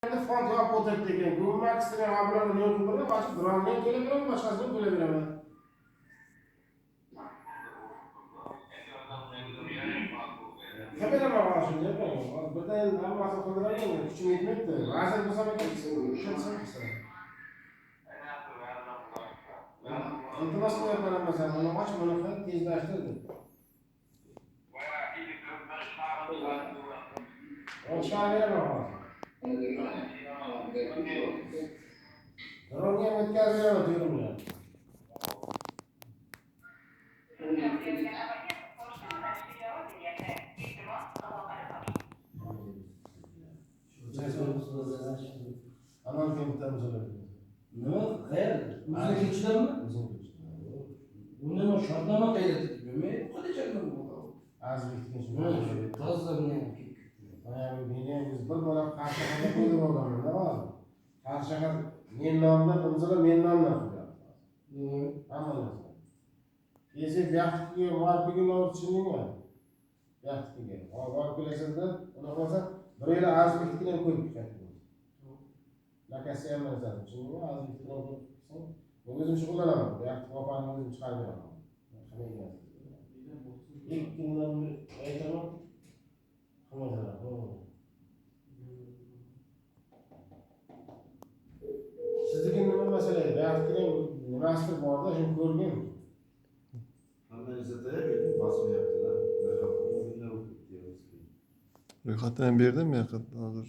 Fond yopib o'tiribdi ekan. Go'maksini ablari yo'q bo'lib, ochib durandan kelaveradi, boshqasini bo'laveraman. Kameraman mana shunday ekan. Birdan hammasini qildiraman, kuchim yetmayapti. Vazir bo'lsam ekan, ishlasam qilsa. Iltimos qilyapman masalan, buni och, buni qil, tezlashtir. Chiqaraveraman hozir. Dronga ham o'tkazaveraman terimni. Aman kimdan so'raydi? Nima? Qayerda? O'zbekistonmi? Bundan o shartnoma qayerda? Men qilishim Azizlik tozamni. meni biz bir bola Qarshaqarga qo'yib olganman, nima? Qarshaqar men nomdan imzola men nomdan qilyapti. Hamma narsa. Esi buyoqdagi muvaffaqiyatni o'rtishingmi? Buyoqdagi. Bor kelasizda, uni qilsa bir yil azizlikni ham ko'rib chiqadi. Lakasi ham nazar. Shunga azizlikni ko'rib chiqsang, men o'zim shug'ullanaman. Buyoqdagi opani o'zim chiqarib beraman. Qanday ekan? İlk günden aytamam. Qilmasalar, sizniki nima masala edi? Buyoqdagi nimasidir borda, shuni ko'rgan. Qanday izlatayapti? Bosmayaptilar. Ro'yxatdan ham berdim, hozir.